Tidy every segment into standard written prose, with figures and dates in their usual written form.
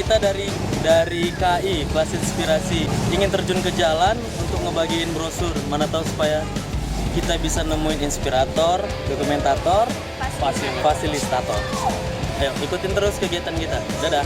kita dari KI Kelas Inspirasi ingin terjun ke jalan untuk ngebagiin brosur. Mana tahu supaya kita bisa nemuin inspirator, dokumentator, fasilitator. Ayo ikutin terus kegiatan kita. Dadah.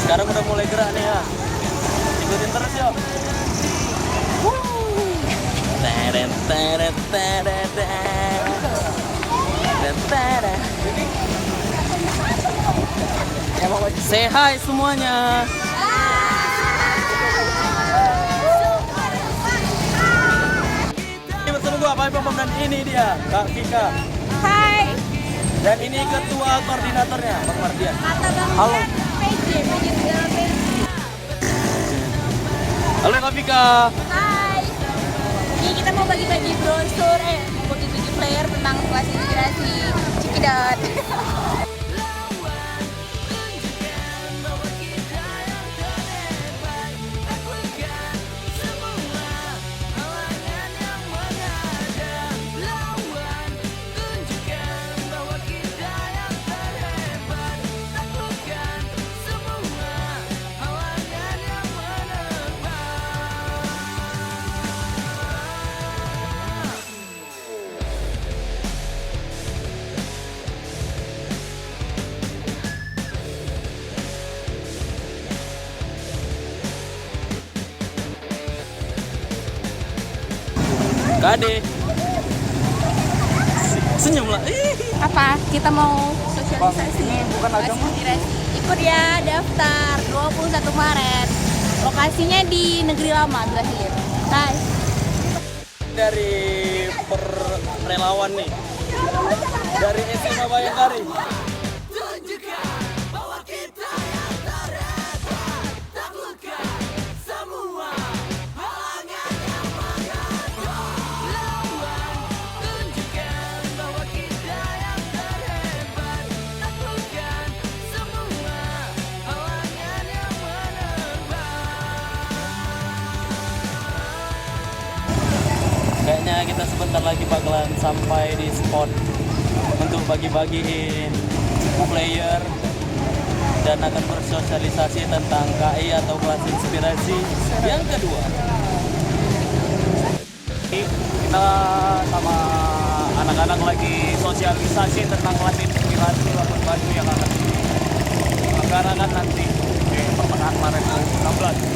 Sekarang udah mulai gerak nih ya. Ikutin terus yuk. Teret teret teret teret. Say hi semuanya. Ini bersama gua Pak Pom dan ini dia Kak Vika. Hai. Dan ini ketua koordinatornya Bang Mardian. Halo. Halo Kak Vika. Hai. Ini kita mau bagi-bagi brosur, mau bagi-bagi flyer tentang Kelas Inspirasi. Cikidot. Kade. Senyum lah. Apa? Kita mau sosialisasi. Ini bukan Kelas agama. Inspirasi. Ikut ya, daftar 21 Maret. Lokasinya di Negeri Lama, Berakhir. Hai. Dari relawan nih. Dari SMA Bayangkari. Kayaknya kita sebentar lagi bakalan sampai di spot untuk bagi-bagiin player dan akan bersosialisasi tentang KI atau Kelas Inspirasi yang kedua. Kita sama anak-anak lagi sosialisasi tentang Kelas Inspirasi Labuan Bajo yang akan diselenggarakan nanti di pertengahan Maret 2016.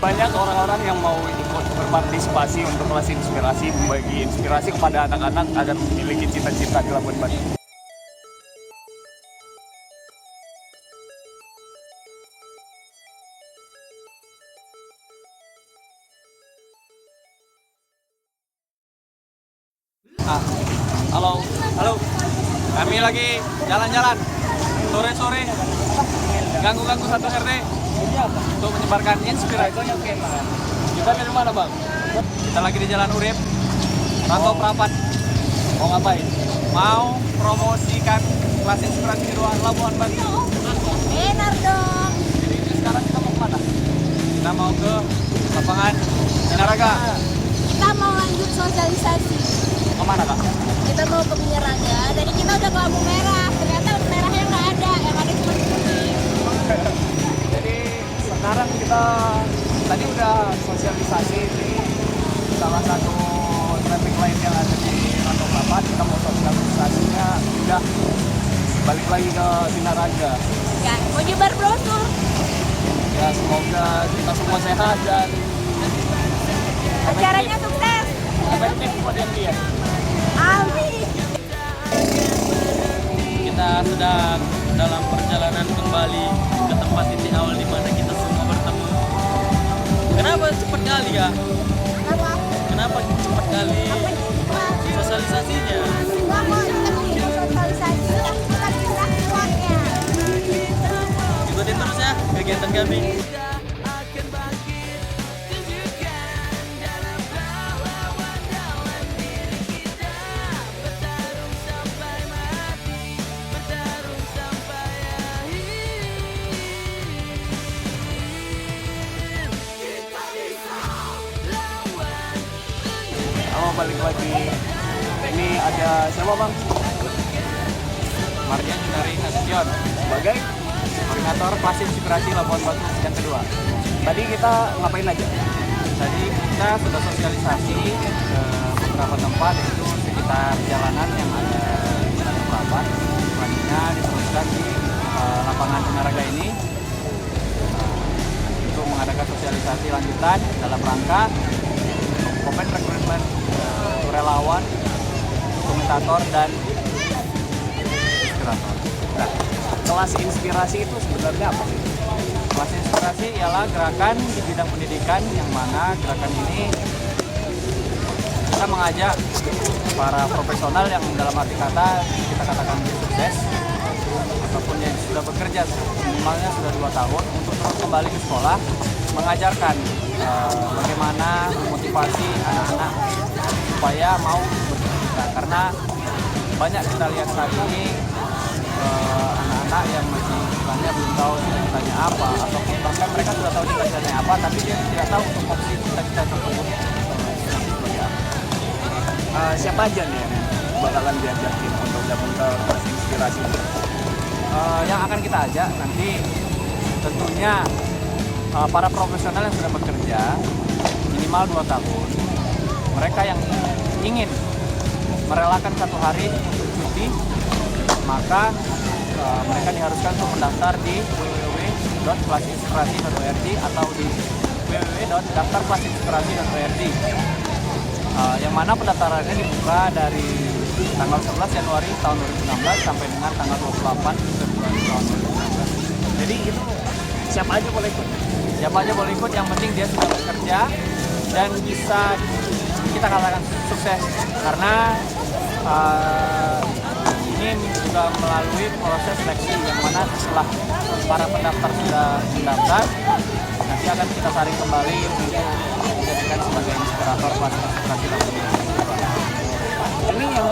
Banyak orang-orang yang mau ikut berpartisipasi untuk Kelas Inspirasi, membagi inspirasi kepada anak-anak agar memiliki cita-cita di Labuan Bajo. Halo. Kami lagi jalan-jalan sore-sore, ganggu-ganggu satu RT. Untuk menyebarkan inspirasi. Kita dari mana bang? Kita lagi di Jalan Urip, Rantau Prapat. Mau ngapain? Mau promosikan Kelas Inspirasi di Labuan Bajo. Benar dong. Jadi sekarang kita mau kemana? Kita mau ke lapangan Minaraga. Kita mau lanjut sosialisasi. Kemana kak? Kita mau ke Minaraga. Tadi kita udah ke lampu merah. Ternyata merahnya nggak ada. Yang ada cuma putih. Jadi sekarang kita tadi udah sosialisasi di salah satu traffic light yang ada di Rantau Prapat. Kita mau sosialisasinya udah balik lagi ke Minaraga. Ya, mau nyebar brosur. Ya semoga kita semua sehat dan Acaranya sukses. efektif buat yang dia. Amin. Kita sedang dalam perjalanan kembali ke tempat titik awal di mana kita semua bertemu. Kenapa cepat kali ya? Apa? Kenapa cepat kali sosialisasinya? Enggak mau kita bikin sosialisasi. Kita bisa uangnya. Ikutin terus ya kegiatan kami. Balik lagi. Ini ada siapa bang? Mardian dari Nasution sebagai koordinator kelas inspirasi Labuan Batu yang kedua. Tadi kita ngapain aja? Tadi kita sudah sosialisasi ke beberapa tempat, itu sekitar jalanan yang ada di Tanjung Perapat. Selanjutnya diteruskan di lapangan Pinaraga ini untuk mengadakan sosialisasi lanjutan dalam rangka open rekrutmen relawan, komentator, dan inspirator. Nah, kelas inspirasi itu sebenarnya apa sih? Kelas inspirasi ialah gerakan di bidang pendidikan yang mana gerakan ini kita mengajak para profesional yang dalam arti kata kita katakan sukses ataupun yang sudah bekerja minimalnya sudah 2 tahun untuk terus kembali ke sekolah mengajarkan bagaimana memotivasi anak-anak supaya mau berpendidikan, karena banyak kita lihat saat ini anak-anak yang masih istilahnya belum tahu cita-citanya apa, atau bahkan mereka sudah tahu cita-citanya apa tapi dia tidak tahu untuk opsi cita-cita tersebut seperti apa. Siapa aja nih yang bakalan diajakin untuk gabung ke kelas inspirasi? Yang akan kita ajak nanti tentunya para profesional yang sudah bekerja minimal 2 tahun, mereka yang ingin merelakan 1 hari untuk cuti, maka mereka diharuskan untuk mendaftar di www.kelasinspirasi.org atau di www.daftarkelasinspirasi.org, yang mana pendaftarannya dibuka dari tanggal 11 Januari tahun 2016 sampai dengan tanggal 28 Februari tahun 2016. Jadi itu siapa aja boleh ikut. Siapa aja boleh ikut, yang penting dia sudah bekerja dan bisa kita katakan sukses, karena ini juga melalui proses seleksi yang mana setelah para pendaftar sudah mendaftar, nanti akan kita saring kembali untuk dijadikan sebagai inspirator kelas inspirasi lainnya. Ini yang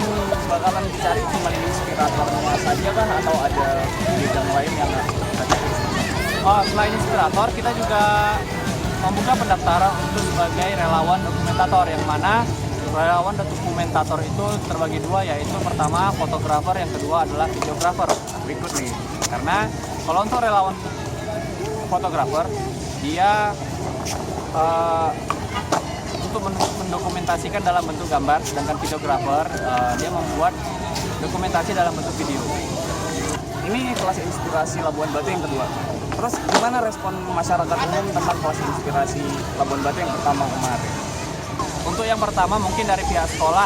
bakalan dicari cuma inspiratornya saja kah atau ada bidang lain yang kita cari? Selain inspirator, kita juga membuka pendaftaran untuk sebagai relawan dokumentator, yang mana relawan dokumentator itu terbagi 2, yaitu pertama fotografer, yang kedua adalah videografer. Berikut nih, karena kalau untuk relawan fotografer dia untuk mendokumentasikan dalam bentuk gambar, sedangkan videografer dia membuat dokumentasi dalam bentuk video. Ini kelas inspirasi Labuan Batu yang kedua. Terus gimana respon masyarakat umum tentang kelas inspirasi Labuan Batu yang pertama kemarin? Untuk yang pertama mungkin dari pihak sekolah.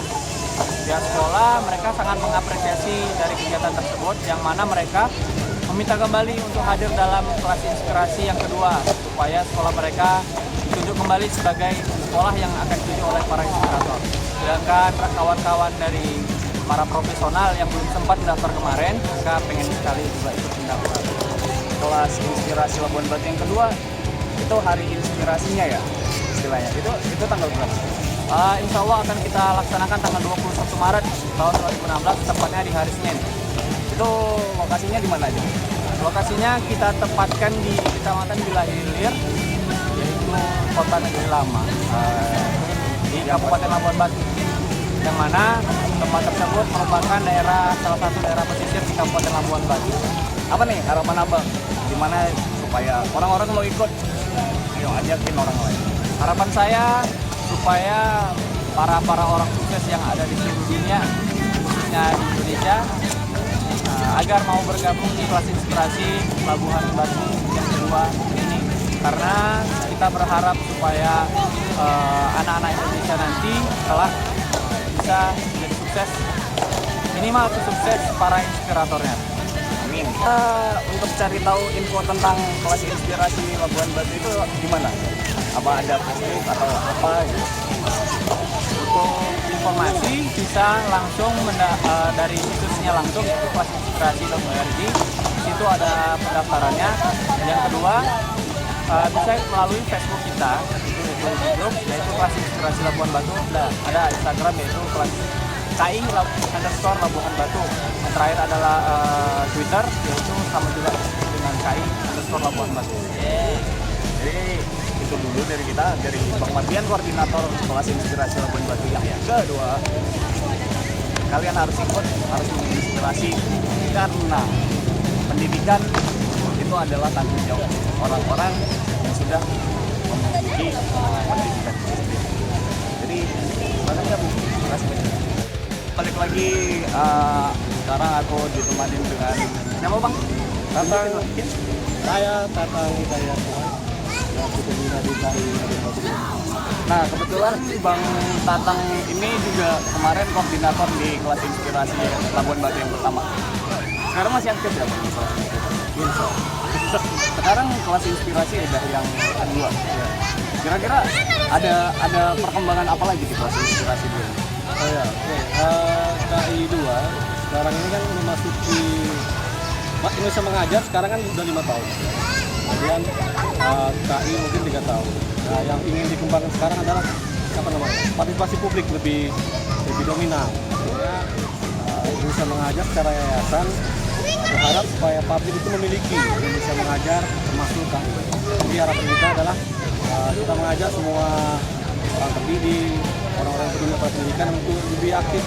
Pihak sekolah mereka sangat mengapresiasi dari kegiatan tersebut, yang mana mereka meminta kembali untuk hadir dalam kelas inspirasi yang kedua supaya sekolah mereka ditunjuk kembali sebagai sekolah yang akan ditunjuk oleh para inspirator. Sedangkan kawan-kawan dari para profesional yang belum sempat daftar kemarin, mereka pengen sekali juga ikut mendaftar. Kelas inspirasi Labuan Batu yang kedua itu hari inspirasinya ya istilahnya, itu tanggal berapa? Insya Allah akan kita laksanakan tanggal 21 Maret tahun 2016, tepatnya di hari Senin. Itu lokasinya di mana aja? Lokasinya kita tempatkan di Kecamatan Wilayah, yaitu Kota Negeri Lama, di Kabupaten Labuan Batu, yang mana tempat tersebut merupakan salah satu daerah pesisir di Kabupaten Labuan Batu. Apa nih harapan abang? Gimana supaya orang-orang mau ikut? Ayo ajakin orang lain. Harapan saya supaya para orang sukses yang ada di seluruh dunia, khususnya di Indonesia, agar mau bergabung di kelas inspirasi Labuan Batu yang kedua ini, karena kita berharap supaya anak-anak Indonesia nanti kelak bisa menjadi sukses, minimal sukses para inspiratornya. Amin. Untuk cari tahu info tentang kelas inspirasi Labuan Batu itu gimana? Apa ada Facebook atau apa gitu? Untuk informasi bisa langsung dari situsnya langsung, yaitu kelas-inspirasi.org. Di situ ada pendaftarannya. Yang kedua, bisa melalui Facebook kita, itu di grup, yaitu Kelas Inspirasi Labuan Batu. Ada Instagram, yaitu kelas KI_Labuan Batu. Yang terakhir adalah Twitter, yaitu sama juga dengan KI_Labuan Batu. Jadi itu dulu dari kita, dari Bang Mardian, koordinator Kelas Inspirasi Labuan Batu yang kedua. Kalian harus ikut, harus menginspirasi, karena pendidikan itu adalah tanggung jawab orang-orang yang sudah memiliki pendidikan sendiri. Jadi makanya Bu, terima kasih banyak. Balik lagi, sekarang aku ditemani dengan siapa Bang? Tatang, saya Tatang Hidayat yang pembina di KI. Nah, kebetulan Bang Tatang ini juga kemarin koordinator di Kelas Inspirasi Labuan Batu yang pertama. Sekarang masih aktif ya Bang? Sekarang Kelas Inspirasi udah yang kedua. Kira-kira ada perkembangan apa lagi di Kelas Inspirasi dulu? Oh ya, oke. KI 2 sekarang ini kan memasuki Indonesia Mengajar, sekarang kan udah 5 tahun. Kemudian KI mungkin 3 tahun. Nah, yang ingin dikembangkan sekarang adalah partisipasi publik lebih dominan. Sehingga Indonesia Mengajar secara yayasan berharap supaya publik itu memiliki Indonesia Mengajar termasuk KI. Jadi harapan kita adalah kita mengajak semua orang terdidik, orang-orang yang peduli pada pendidikan untuk lebih aktif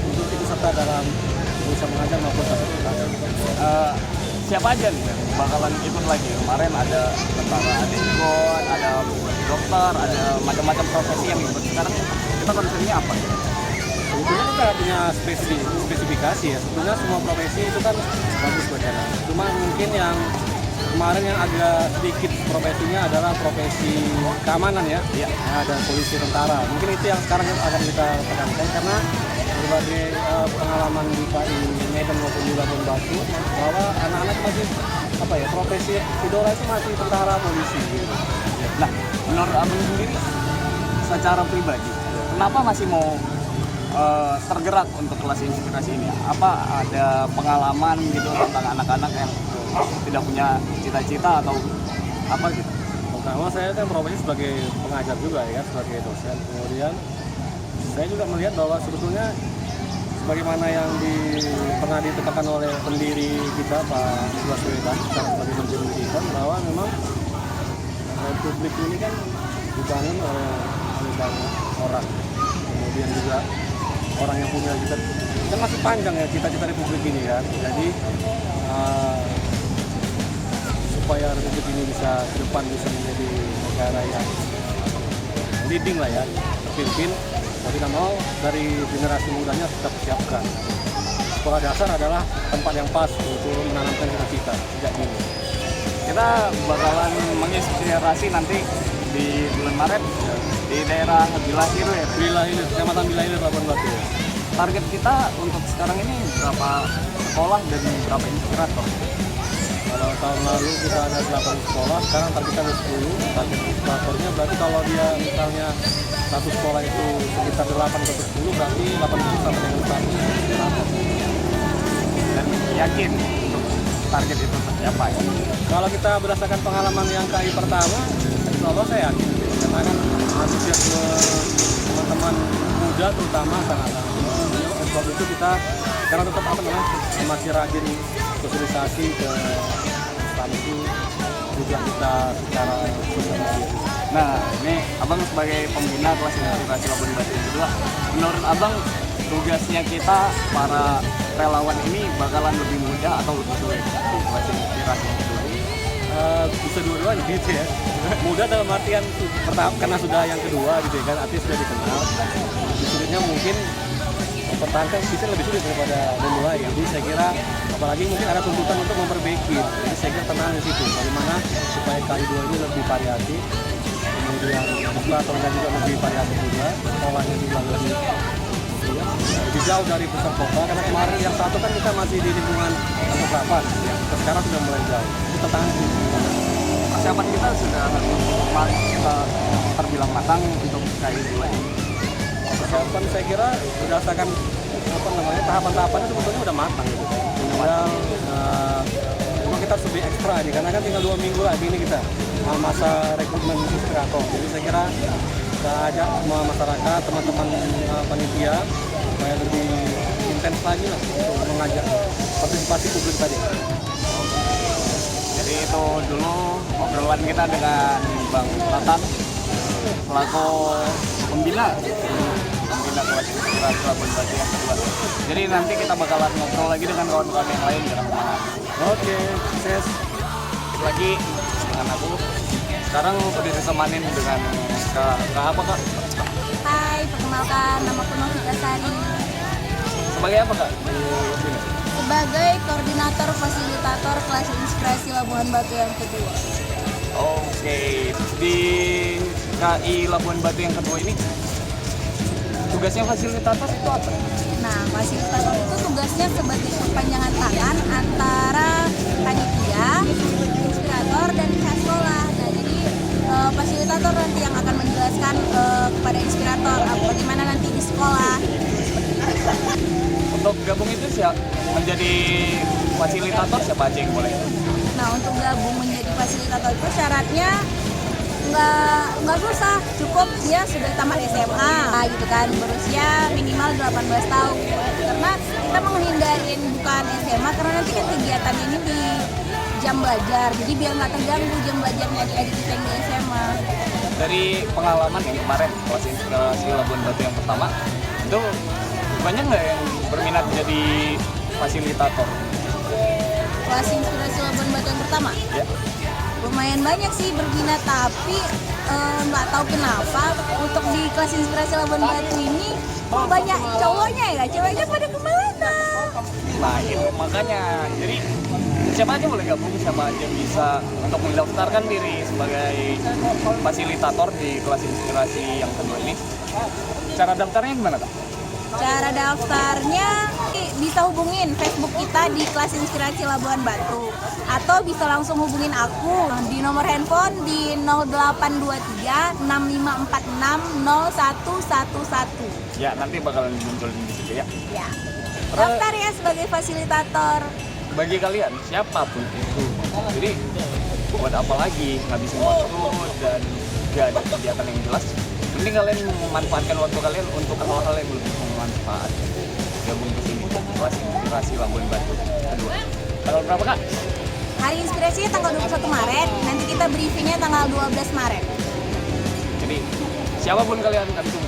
untuk ikut serta dalam Indonesia Mengajar maupun sertifikasi. Siapa aja nih yang bakalan ikut lagi? Kemarin ada tentara, ada ikut, ada dokter, ada macam-macam profesi yang ikut. Sekarang kita concernnya apa? Sebetulnya kita punya spesifikasi ya. Sebetulnya semua profesi itu kan bagus buat jalan. Cuma mungkin yang kemarin yang agak sedikit profesinya adalah profesi keamanan ya. Iya. Ada polisi, tentara. Mungkin itu yang sekarang akan kita tekankan karena berbagai pengalaman di KI Medan maupun di Labuan Batu bahwa anak-anak masih profesi idola itu masih tentara, polisi gitu. Nah, menurut Abang sendiri secara pribadi, kenapa masih mau tergerak untuk Kelas Inspirasi ini? Apa ada pengalaman gitu tentang anak-anak yang tidak punya cita-cita atau apa gitu? Pertama saya kan profesi sebagai pengajar juga ya, sebagai dosen. Kemudian saya juga melihat bahwa sebetulnya sebagaimana yang pernah ditekankan oleh pendiri kita Pak Baswedan sebagai menteri pendidikan, bahwa memang Republik ini kan dibangun oleh banyak orang. Kemudian juga orang yang punya cita, kan masih panjang ya cita-cita Republik ini kan. Jadi supaya Republik ini bisa ke depan bisa menjadi negara yang leading lah ya, terpimpin. Mau tidak mau dari generasi mudanya kita persiapkan. Sekolah dasar adalah tempat yang pas untuk menanamkan cita-cita sejak dini. Kita bakalan menginspirasi nanti di bulan Maret di daerah Bilahir ya. Bilahir, Kecamatan Bilahir, Labuan Batu. Target kita untuk sekarang ini berapa sekolah dan berapa inspirator? Kalau tahun lalu kita ada 8 sekolah, sekarang targetnya ada 10. Target inspiratornya berarti kalau dia misalnya satu sekolah itu sekitar 8 ke 10, berarti 80 sampai dengan 100. Dan yakin untuk target itu tercapai. Kalau kita berdasarkan pengalaman yang KI pertama, insya Allah saya yakin. Karena kan antusiasme teman-teman muda terutama sangat-sangat. Sebab itu kita sekarang tetap masih rajin sosialisasi ke instansi juga kita secara sosial media. Nah, ini Abang sebagai pembina Kelas Inspirasi Labuan Batu kedua, menurut Abang tugasnya kita para relawan ini bakalan lebih mudah atau lebih sulit di Kelas Inspirasi kedua? Bisa dua-duanya gitu ya. Mudah dalam artian karena sudah yang kedua gitu ya kan, artinya sudah dikenal. Sulitnya mungkin mempertahankan season lebih sulit daripada memulai. Jadi saya kira apalagi mungkin ada tuntutan untuk memperbaiki. Jadi saya kira tantangan di situ. Bagaimana supaya KI 2 ini lebih variatif, kemudian operatornya juga lebih variatif juga, sekolahnya juga lebih jauh dari pusat kota. Karena kemarin yang satu kan kita masih di lingkungan Kampung Kelapa, ya. Sekarang sudah mulai jauh. Itu tantangan di situ. Persiapan kita sudah terbilang matang untuk KI 2 ini. Persiapan saya kira berdasarkan tahapan-tahapannya sebetulnya udah matang gitu. Tinggal memang kita harus lebih ekstra aja karena kan tinggal 2 minggu lagi ini kita masa rekrutmen inspirator. Jadi saya kira kita ajak semua masyarakat, teman-teman panitia supaya lebih intens lagi lah untuk mengajak partisipasi publik tadi. Jadi itu dulu obrolan kita dengan Bang Latan selaku pembina kelas inspirasi Labuan Batu yang kedua. Jadi nanti kita bakalan ngobrol lagi dengan kawan-kawan yang lain jangan kemana. Oke, sukses. Lagi dengan aku. Sekarang udah disemanin dengan Kak apa Kak? Hai, perkenalkan nama aku Novita Sari. Sebagai apa Kak? Sebagai koordinator fasilitator kelas inspirasi Labuan Batu yang kedua. Oke, di KI Labuan Batu yang kedua ini tugasnya fasilitator itu apa? Nah, fasilitator itu tugasnya sebagai perpanjangan tangan antara panitia, inspirator, dan pihak sekolah. Nah, jadi fasilitator nanti yang akan menjelaskan kepada inspirator bagaimana nanti di sekolah. Untuk gabung itu menjadi fasilitator siapa aja yang boleh? Nah, untuk gabung menjadi fasilitator itu syaratnya nggak susah, cukup dia sudah tamat SMA gitu kan, berusia minimal 18 tahun. Karena kita menghindarin bukan SMA karena nanti kan kegiatan ini di jam belajar, jadi biar nggak terganggu jam belajarnya adik-adik kita yang di SMA. Dari pengalaman yang kemarin kelas inspirasi Labuan Batu yang pertama itu banyak nggak yang berminat jadi fasilitator? Kelas inspirasi Labuan Batu yang pertama? Ya. Lumayan banyak sih berminat, tapi nggak tahu kenapa untuk di kelas inspirasi Labuan Batu ini banyak cowoknya ya, ceweknya pada kemana? Nah itu makanya, jadi siapa aja boleh gabung, siapa aja bisa untuk mendaftarkan diri sebagai fasilitator di kelas inspirasi yang kedua ini. Cara daftarnya gimana Kak? Cara daftarnya bisa hubungin Facebook kita di kelas inspirasi Labuan Batu atau bisa langsung hubungin aku di nomor handphone di 0823 6546 0111. Ya nanti bakalan muncul di situ ya. Ya. Daftar ya sebagai fasilitator. Bagi kalian siapapun itu, jadi buat apa lagi ngabisin waktu dan gak ada kegiatan yang jelas, mending kalian memanfaatkan waktu kalian untuk hal-hal yang lebih bermanfaat. Gabung ke sini kelas inspirasi Labuan Batu kedua. Tanggal berapa Kak? Hari inspirasinya tanggal 21 Maret, nanti kita briefingnya tanggal 12 Maret. Jadi siapapun kalian, kami tunggu